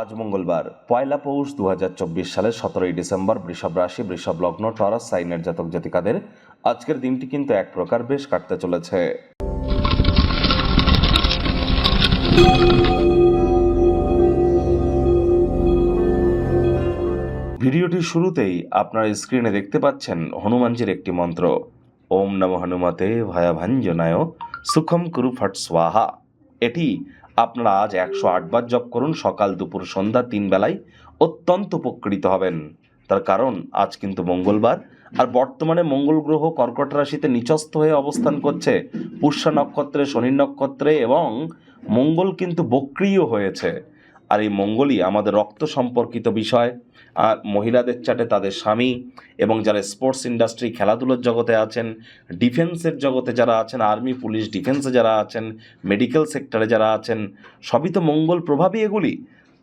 আজ মঙ্গলবার পয়লা পৌষ 2024 সালের 17ই ডিসেম্বর। বৃষভ রাশি, বৃষভ লগ্ন, টরাস সাইনের জাতক জাতিকাদের আজকের দিনটি কিন্তু এক প্রকার বেশ কাটতে চলেছে। ভিডিওটির শুরুতেই আপনারা স্ক্রিনে দেখতে পাচ্ছেন হনুমানজির একটি মন্ত্র, ওম নমঃ হনুমতে ভয়াভাঞ্জনায় সুখম কুরু ফট স্বাহা। এটি আপনারা আজ 108 বার জপ করুন, সকাল দুপুর সন্ধ্যা 3 বেলায়। অত্যন্ত উপকৃত হবেন। তার কারণ আজ কিন্তু মঙ্গলবার, আর বর্তমানে মঙ্গল গ্রহ কর্কট রাশিতে নিচস্থ হয়ে অবস্থান করছে, পুষ্যা নক্ষত্রে, শনি নক্ষত্রে, এবং মঙ্গল কিন্তু বক্রিয় হয়েছে। আর এই মঙ্গলই আমাদের রক্ত সম্পর্কিত বিষয়। আর মহিলাদের চাটে তাদের স্বামী, এবং যারা স্পোর্টস ইন্ডাস্ট্রি, খেলাধুলোর জগতে আছেন, ডিফেন্সের জগতে যারা আছেন, আর্মি পুলিশ ডিফেন্সে যারা আছেন, মেডিকেল সেক্টরে যারা আছেন, সবই তো মঙ্গল প্রভাবই এগুলি।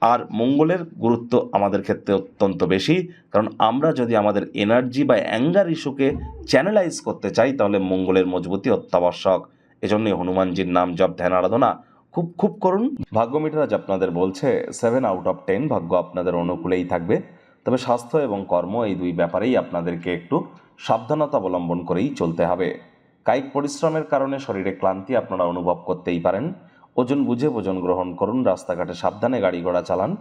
আর মঙ্গলের গুরুত্ব আমাদের ক্ষেত্রে অত্যন্ত বেশি, কারণ আমরা যদি আমাদের এনার্জি বা অ্যাঙ্গার ইস্যুকে চ্যানেলাইজ করতে চাই, তাহলে মঙ্গলের মজবুতি অত্যাবশ্যক। এজন্যই হনুমানজির নাম জপ, ধ্যান, আরাধনা খুব খুব করুন। ভাগ্য মিটার আজ আপনাদের বলছে 7 আউট অফ 10, ভাগ্য আপনাদের অনুকূলেই থাকবে। তবে স্বাস্থ্য এবং কর্ম এই দুই ব্যাপারেই আপনাদেরকে একটু সাবধানতা অবলম্বন করেই চলতে হবে। কায়িক পরিশ্রমের কারণে শরীরে ক্লান্তি আপনারা অনুভব করতেই পারেন। ওজন বুঝে ভোজন গ্রহণ করুন, রাস্তাঘাটে সাবধানে গাড়ি ঘোড়া চালান।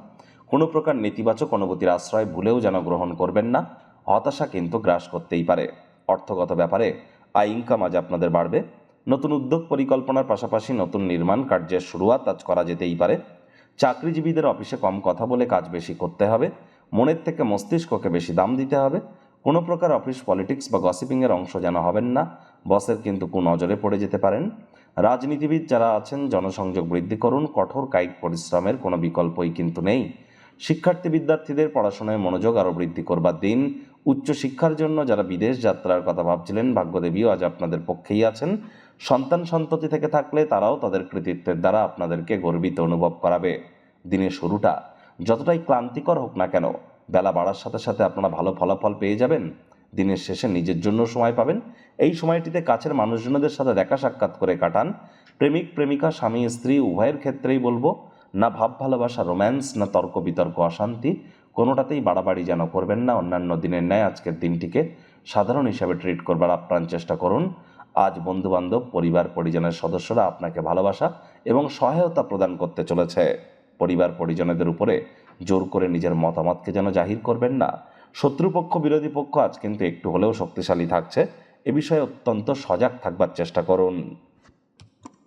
কোনো প্রকার নেতিবাচক অনুভূতির আশ্রয় ভুলেও যেন গ্রহণ করবেন না, হতাশা কিন্তু গ্রাস করতেই পারে। অর্থগত ব্যাপারে আয় ইনকাম আজ আপনাদের বাড়বে। নতুন উদ্যোগ পরিকল্পনার পাশাপাশি নতুন নির্মাণ কার্যের শুরুয়াত আজ করা যেতেই পারে। চাকরিজীবীদের অফিসে কম কথা বলে কাজ বেশি করতে হবে, মনের থেকে মস্তিষ্ককে বেশি দাম দিতে হবে। কোনো প্রকার অফিস পলিটিক্স বা গসিপিংয়ের অংশ যেন হবেন না, বসের কিন্তু কুনজরে পড়ে যেতে পারেন। রাজনীতিবিদ যারা আছেন, জনসংযোগ বৃদ্ধি করুন, কঠোর কায়িক পরিশ্রমের কোনো বিকল্পই কিন্তু নেই। শিক্ষার্থী বিদ্যার্থীদের পড়াশোনায় মনোযোগ আরও বৃদ্ধি করবার দিন। উচ্চশিক্ষার জন্য যারা বিদেশ যাত্রার কথা ভাবছিলেন, ভাগ্যদেবীও আজ আপনাদের পক্ষেই আছেন। সন্তান সন্ততি থেকে থাকলে তারাও তাদের কৃতিত্বের দ্বারা আপনাদেরকে গর্বিত অনুভব করাবে। দিনের শুরুটা যতটাই ক্লান্তিকর হোক না কেন, বেলা বাড়ার সাথে সাথে আপনারা ভালো ফলাফল পেয়ে যাবেন। দিনের শেষে নিজের জন্য সময় পাবেন। এই সময়টিতে কাছের মানুষজনদের সাথে দেখা সাক্ষাৎ করে কাটান। প্রেমিক প্রেমিকা, স্বামী স্ত্রী উভয়ের ক্ষেত্রেই বলবো, না ভাব ভালোবাসা রোম্যান্স, না তর্ক বিতর্ক অশান্তি, কোনোটাতেই বাড়াবাড়ি যেন করবেন না। অন্যান্য দিনের ন্যায় আজকের দিনটিকে সাধারণ হিসাবে ট্রিট করবার আপ্রাণ চেষ্টা করুন। আজ বন্ধুবান্ধব, পরিবার পরিজনের সদস্যরা আপনাকে ভালোবাসা এবং সহায়তা প্রদান করতে চলেছে। পরিবার পরিজনদের উপরে জোর করে নিজের মতামতকে যেন জাহির করবেন না। শত্রুপক্ষ, বিরোধী পক্ষ আজ কিন্তু একটু হলেও শক্তিশালী থাকছে, এ বিষয়ে অত্যন্ত সজাগ থাকবার চেষ্টা করুন।